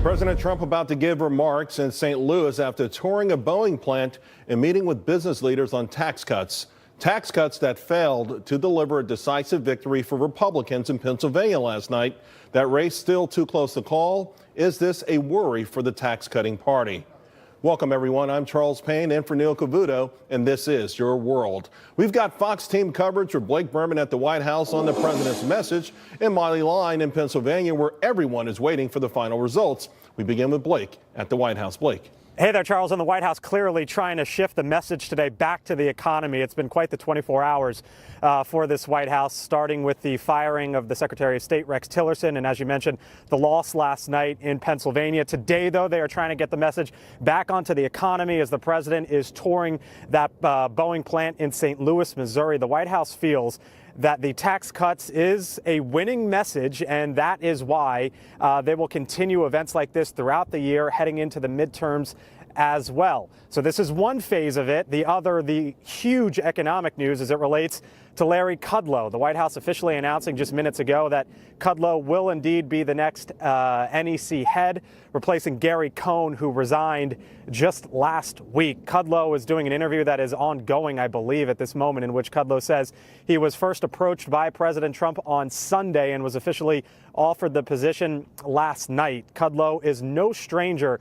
President Trump about to give remarks in St. Louis after touring a Boeing plant and meeting with business leaders on tax cuts. Tax cuts that failed to deliver a decisive victory for Republicans in Pennsylvania last night. That race still too close to call. Is this a worry for the tax-cutting party? Welcome, everyone. I'm Charles Payne in for Neil Cavuto, and this is Your World. We've got Fox team coverage for Blake Berman at the White House on the president's message and Molly Line in Pennsylvania, where everyone is waiting for the final results. We begin with Blake at the White House. Blake. Hey there, Charles. And the White House clearly trying to shift the message today back to the economy. It's been quite the 24 hours for this White House, starting with the firing of the Secretary of State, Rex Tillerson, and as you mentioned, the loss last night in Pennsylvania. Today, though, they are trying to get the message back onto the economy as the president is touring that Boeing plant in St. Louis, Missouri. The White House feels that the tax cuts is a winning message, and that is why they will continue events like this throughout the year, heading into the midterms as well. So this is one phase of it. The other, the huge economic news as it relates to Larry Kudlow. The White House officially announcing just minutes ago that Kudlow will indeed be the next NEC head, replacing Gary Cohn, who resigned just last week. Kudlow is doing an interview that is ongoing, I believe, at this moment, in which Kudlow says he was first approached by President Trump on Sunday and was officially offered the position last night. Kudlow is no stranger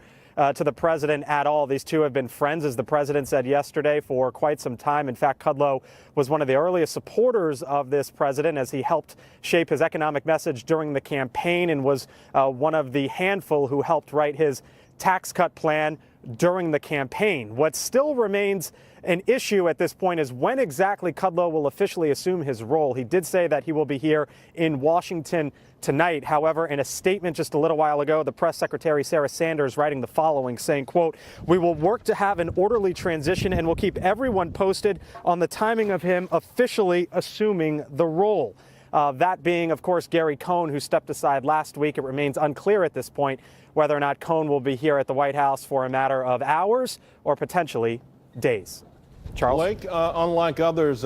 to the president at all. These two have been friends, as the president said yesterday, for quite some time. In fact, Kudlow was one of the earliest supporters of this president as he helped shape his economic message during the campaign and was one of the handful who helped write his tax cut plan during the campaign. What still remains an issue at this point is when exactly Kudlow will officially assume his role. He did say that he will be here in Washington tonight. However, in a statement just a little while ago, the press secretary, Sarah Sanders, writing the following, saying, quote, "We will work to have an orderly transition and will keep everyone posted on the timing of him officially assuming the role." That being, of course, Gary Cohn, who stepped aside last week. It remains unclear at this point whether or not Cohn will be here at the White House for a matter of hours or potentially days. Charles? Blake, unlike others,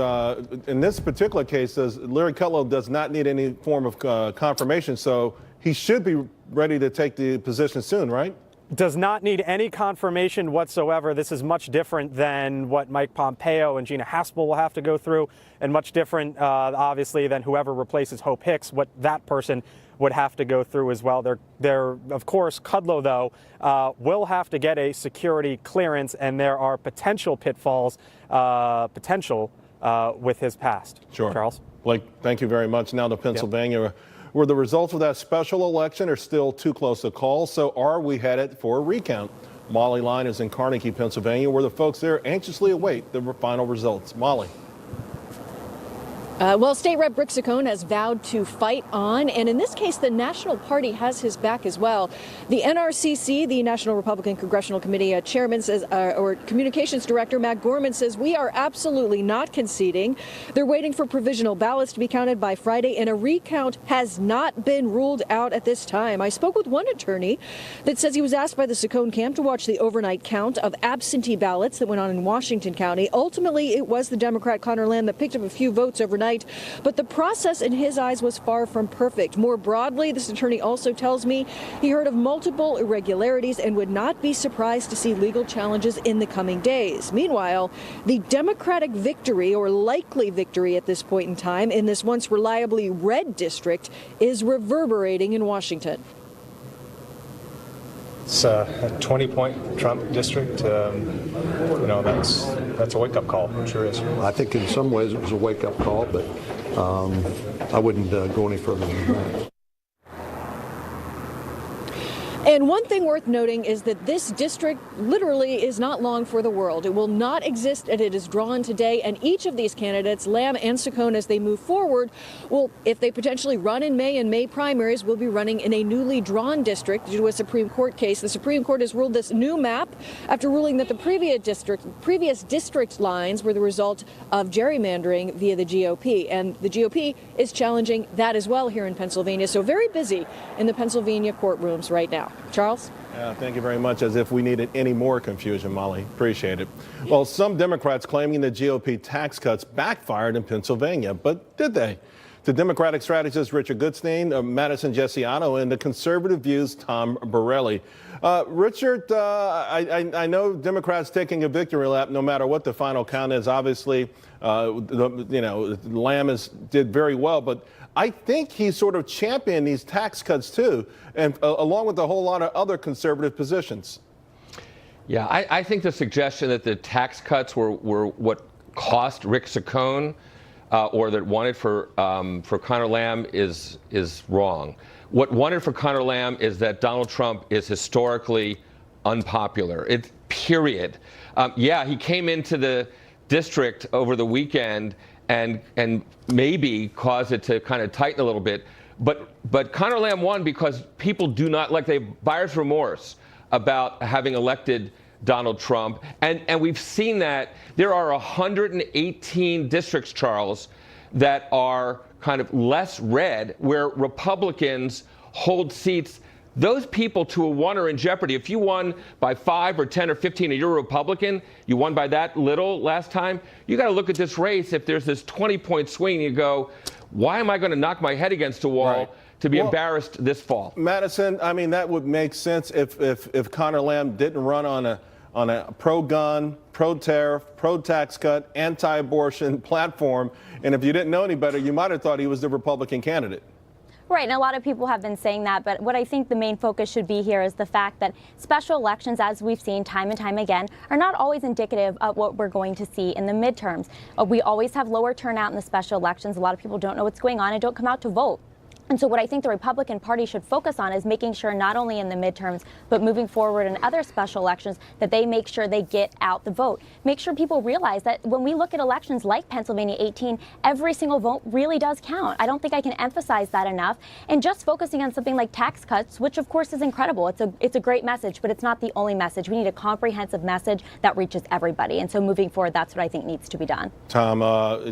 in this particular case, Larry Kudlow does not need any form of confirmation, so he should be ready to take the position soon, right? Does not need any confirmation whatsoever. This is much different than what Mike Pompeo and Gina Haspel will have to go through, and much different, obviously, than whoever replaces Hope Hicks, what that person would have to go through as well. Of course, Kudlow, though, will have to get a security clearance, and there are potential pitfalls, with his past. Sure. Charles? Blake, thank you very much. Now to Pennsylvania, where the results of that special election are still too close to call. So are we headed for a recount? Molly Line is in Carnegie, Pennsylvania, where the folks there anxiously await the final results. Molly. Well, State Rep Rick Saccone has vowed to fight on, and in this case, the National Party has his back as well. The NRCC, the National Republican Congressional Committee chairman, says, or communications director Matt Gorman says, we are absolutely not conceding. They're waiting for provisional ballots to be counted by Friday, and a recount has not been ruled out at this time. I spoke with one attorney that says he was asked by the Saccone camp to watch the overnight count of absentee ballots that went on in Washington County. Ultimately, it was the Democrat Conor Lamb that picked up a few votes overnight. But the process in his eyes was far from perfect. More broadly, this attorney also tells me he heard of multiple irregularities and would not be surprised to see legal challenges in the coming days. Meanwhile, the Democratic victory, or likely victory at this point in time, in this once reliably red district is reverberating in Washington. It's a 20-point Trump district. That's a wake-up call. It sure is. I think in some ways it was a wake-up call, but I wouldn't go any further than that. And one thing worth noting is that this district literally is not long for the world. It will not exist as it is drawn today, and each of these candidates, Lamb and Saccone, as they move forward, will, if they potentially run in May primaries, will be running in a newly drawn district due to a Supreme Court case. The Supreme Court has ruled this new map after ruling that the previous district lines were the result of gerrymandering via the GOP, and the GOP is challenging that as well here in Pennsylvania. So very busy in the Pennsylvania courtrooms right now. Charles? Yeah, thank you very much. As if we needed any more confusion, Molly. Appreciate it. Well, some Democrats claiming the GOP tax cuts backfired in Pennsylvania, but did they? to Democratic strategist Richard Goodstein, Madison Gesiotto, and the conservative views Tom Borelli. Richard, I know Democrats taking a victory lap no matter what the final count is. Obviously, Lamb did very well, but I think he sort of championed these tax cuts too, and along with a whole lot of other conservative positions. Yeah, I think the suggestion that the tax cuts were what cost Rick Saccone or that wanted for Conor Lamb is wrong. What wanted for Conor Lamb is that Donald Trump is historically unpopular. Period. Yeah, he came into the district over the weekend and maybe caused it to kind of tighten a little bit. But Conor Lamb won because people do not they have buyer's remorse about having elected Donald Trump. And we've seen that there are 118 districts, Charles, that are kind of less red, where Republicans hold seats. Those people to a one are in jeopardy. If you won by 5 or 10 or 15 and you're a Republican, you won by that little last time, you got to look at this race. If there's this 20-point swing, you go, why am I going to knock my head against a wall to be embarrassed this fall? Madison, I mean, that would make sense if Conor Lamb didn't run on a pro-gun, pro-tariff, pro-tax cut, anti-abortion platform. And if you didn't know any better, you might have thought he was the Republican candidate. Right, and a lot of people have been saying that, but what I think the main focus should be here is the fact that special elections, as we've seen time and time again, are not always indicative of what we're going to see in the midterms. We always have lower turnout in the special elections. A lot of people don't know what's going on and don't come out to vote. And so what I think the Republican Party should focus on is making sure not only in the midterms, but moving forward in other special elections, that they make sure they get out the vote. Make sure people realize that when we look at elections like Pennsylvania 18, every single vote really does count. I don't think I can emphasize that enough. And just focusing on something like tax cuts, which of course is incredible. It's a great message, but it's not the only message. We need a comprehensive message that reaches everybody. And so moving forward, that's what I think needs to be done. Tom,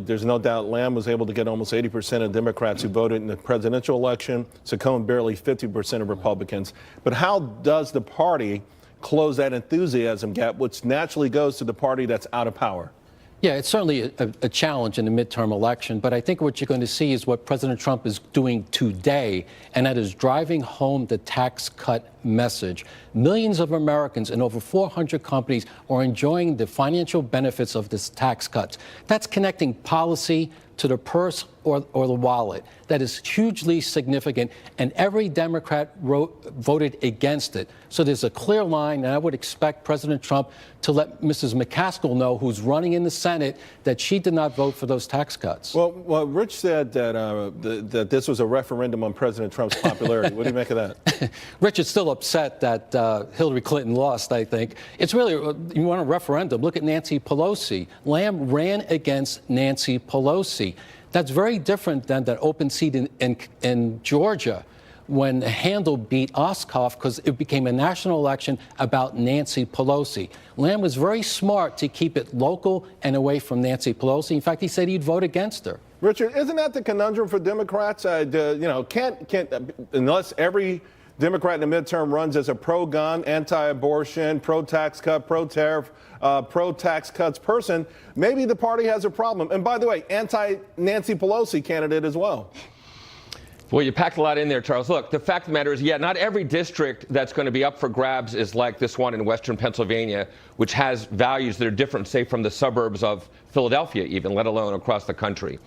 there's no doubt Lamb was able to get almost 80% of Democrats who voted in the presidential election. Saccone barely 50% of Republicans. But how does the party close that enthusiasm gap, which naturally goes to the party that's out of power? Yeah, it's certainly a challenge in the midterm election, but I think what you're going to see is what President Trump is doing today, and that is driving home the tax cut message. Millions of Americans and over 400 companies are enjoying the financial benefits of this tax cuts. That's connecting policy to the purse or the wallet. That is hugely significant, and every Democrat voted against it. So there's a clear line, and I would expect President Trump to let Mrs. McCaskill know, who's running in the Senate, that she did not vote for those tax cuts. Well, Rich said that this was a referendum on President Trump's popularity. What do you make of that? Rich is still upset that Hillary Clinton lost, I think. It's really, you want a referendum, look at Nancy Pelosi. Lamb ran against Nancy Pelosi. That's very different than that open seat in Georgia when Handel beat Ossoff, because it became a national election about Nancy Pelosi. Lamb was very smart to keep it local and away from Nancy Pelosi. In fact, he said he'd vote against her. Richard, isn't that the conundrum for Democrats? Can't unless every Democrat in the midterm runs as a pro-gun, anti-abortion, pro-tax cut, pro-tariff, pro-tax cuts person, maybe the party has a problem. And by the way, anti-Nancy Pelosi candidate as well. Well, you packed a lot in there, Charles. Look, the fact of the matter is, not every district that's going to be up for grabs is like this one in Western Pennsylvania, which has values that are different, say, from the suburbs of Philadelphia even, let alone across the country.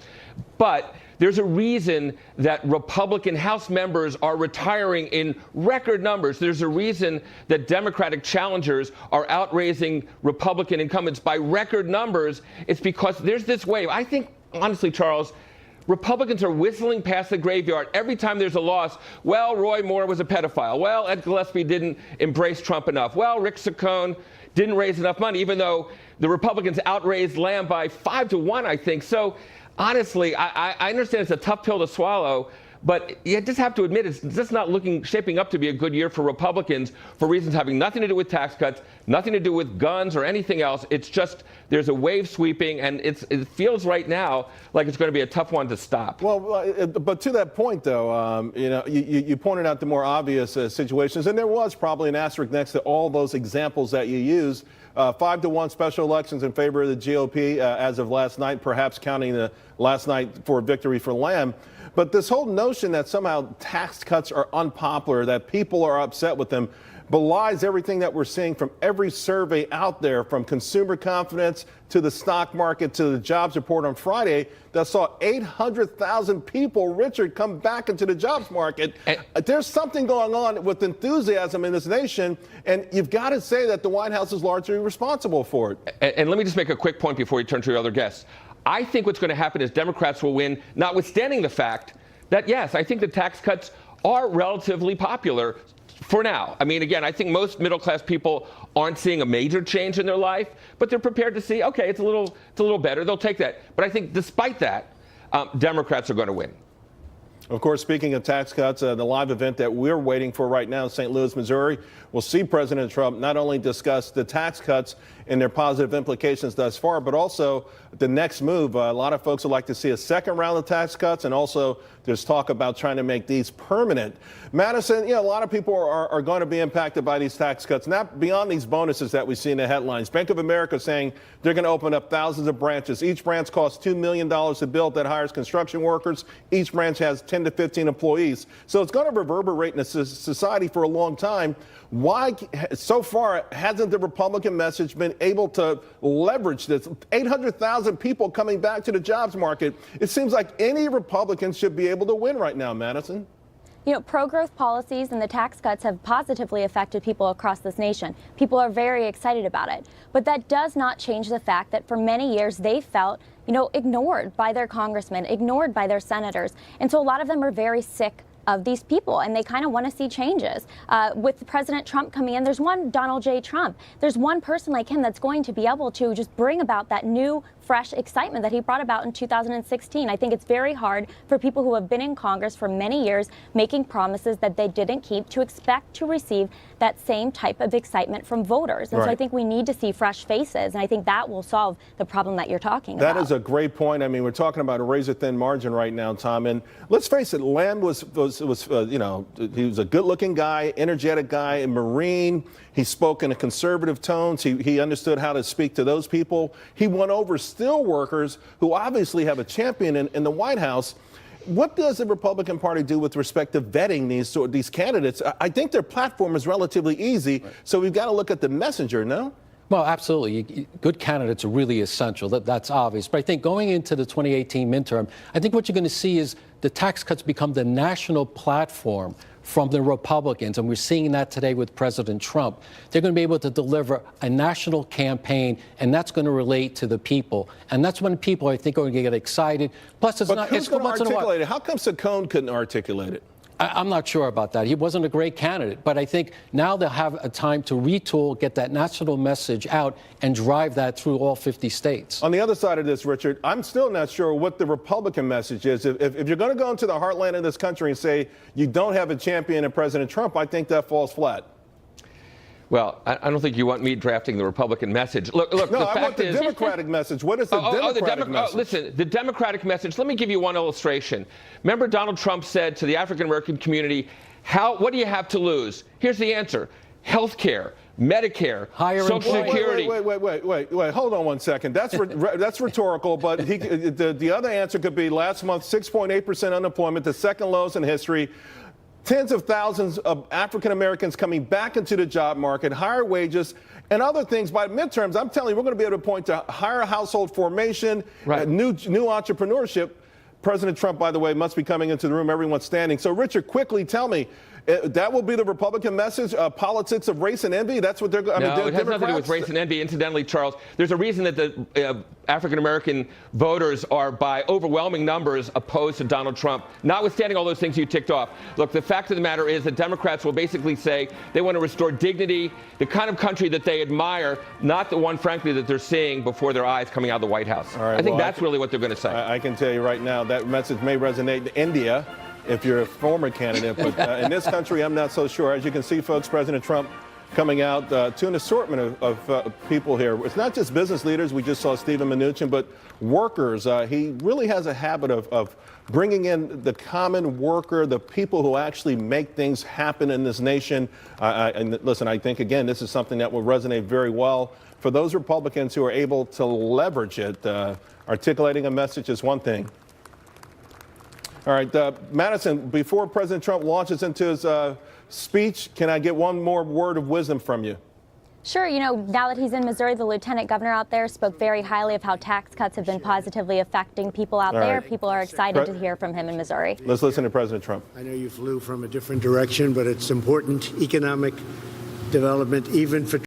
But there's a reason that Republican House members are retiring in record numbers. There's a reason that Democratic challengers are outraising Republican incumbents by record numbers. It's because there's this wave. I think, honestly, Charles, Republicans are whistling past the graveyard every time there's a loss. Well, Roy Moore was a pedophile. Well, Ed Gillespie didn't embrace Trump enough. Well, Rick Saccone didn't raise enough money, even though the Republicans outraised Lamb by 5-1, I think. So honestly, I understand it's a tough pill to swallow, But you just have to admit it's just not shaping up to be a good year for Republicans for reasons having nothing to do with tax cuts, nothing to do with guns or anything else. It's just there's a wave sweeping, and it feels right now like it's going to be a tough one to stop. Well, but to that point, though, you pointed out the more obvious situations, and there was probably an asterisk next to all those examples that you used. 5-1 special elections in favor of the GOP as of last night, perhaps counting the last night for victory for Lamb. But this whole notion that somehow tax cuts are unpopular, that people are upset with them, belies everything that we're seeing from every survey out there, from consumer confidence to the stock market to the jobs report on Friday that saw 800,000 people, Richard, come back into the jobs market. There's something going on with enthusiasm in this nation, and you've got to say that the White House is largely responsible for it. And let me just make a quick point before you turn to your other guests. I think what's going to happen is Democrats will win, notwithstanding the fact that, yes, I think the tax cuts are relatively popular for now. I mean, again, I think most middle-class people aren't seeing a major change in their life, but they're prepared to see, okay, it's a little better. They'll take that. But I think despite that, Democrats are going to win. Of course, speaking of tax cuts, the live event that we're waiting for right now in St. Louis, Missouri, will see President Trump not only discuss the tax cuts and their positive implications thus far, but also the next move. A lot of folks would like to see a second round of tax cuts, and also there's talk about trying to make these permanent. Madison, a lot of people are going to be impacted by these tax cuts, not beyond these bonuses that we see in the headlines. Bank of America saying they're going to open up thousands of branches. Each branch costs $2 million to build, that hires construction workers. Each branch has 10 to 15 employees. So it's going to reverberate in the society for a long time. Why, so far, hasn't the Republican message been able to leverage this? 800,000 people coming back to the jobs market. It seems like any Republican should be able to win right now, Madison. Pro-growth policies and the tax cuts have positively affected people across this nation. People are very excited about it. But that does not change the fact that for many years they felt, ignored by their congressmen, ignored by their senators. And so a lot of them are very sick of these people, and they kind of want to see changes. With President Trump coming in, there's one Donald J. Trump. There's one person like him that's going to be able to just bring about that new, fresh excitement that he brought about in 2016. I think it's very hard for people who have been in Congress for many years making promises that they didn't keep to expect to receive that same type of excitement from voters. And so I think we need to see fresh faces, and I think that will solve the problem that you're talking about. That is a great point. I mean, we're talking about a razor-thin margin right now, Tom. And let's face it, Lamb was he was a good-looking guy, energetic guy, a Marine. He spoke in a conservative tones. He understood how to speak to those people. He won over steel workers who obviously have a champion in the White House. What does the Republican Party do with respect to vetting these candidates? I think their platform is relatively easy, so we've got to look at the messenger, no? Well, absolutely. Good candidates are really essential. That's obvious. But I think going into the 2018 midterm, I think what you're going to see is the tax cuts become the national platform from the Republicans, and we're seeing that today with President Trump. They're going to be able to deliver a national campaign, and that's going to relate to the people. And that's when people, I think, are going to get excited. Plus, it's not. Who's going to articulate it? How come Saccone couldn't articulate it? I'm not sure about that. He wasn't a great candidate, but I think now they'll have a time to retool, get that national message out, and drive that through all 50 states. On the other side of this, Richard, I'm still not sure what the Republican message is. If you're going to go into the heartland of this country and say you don't have a champion in President Trump, I think that falls flat. Well, I don't think you want me drafting the Republican message. Look. No, the fact I want the is, Democratic message. What is the Democratic message? Listen, the Democratic message. Let me give you one illustration. Remember, Donald Trump said to the African American community, "What do you have to lose?" Here's the answer: health care, Medicare, Social Security. Wait. Hold on one second. That's rhetorical, but the other answer could be last month, 6.8% unemployment, the second lowest in history. Tens of thousands of African Americans coming back into the job market, higher wages, and other things. By midterms, I'm telling you, we're going to be able to point to higher household formation, new entrepreneurship. President Trump, by the way, must be coming into the room. Everyone's standing. So, Richard, quickly tell me, that will be the Republican message, politics of race and envy? That's what they're going to do? No, it has nothing to do with race and envy. Incidentally, Charles, there's a reason that the African-American voters are by overwhelming numbers opposed to Donald Trump, notwithstanding all those things you ticked off. Look, the fact of the matter is that Democrats will basically say they want to restore dignity, the kind of country that they admire, not the one, frankly, that they're seeing before their eyes coming out of the White House. I think that's really what they're going to say. I can tell you right now that message may resonate in India. if you're a former candidate. But in this country, I'm not so sure. As you can see, folks, President Trump coming out to an assortment of people here. It's not just business leaders. We just saw Stephen Mnuchin, but workers. He really has a habit of bringing in the common worker, the people who actually make things happen in this nation. And listen, I think, again, this is something that will resonate very well for those Republicans who are able to leverage it. Articulating a message is one thing. All right, Madison, before President Trump launches into his speech, can I get one more word of wisdom from you? Sure. You know, now that he's in Missouri, the lieutenant governor out there spoke very highly of how tax cuts have been positively affecting people out there. People are excited to hear from him in Missouri. Let's listen to President Trump. I know you flew from a different direction, but it's important economic development, even for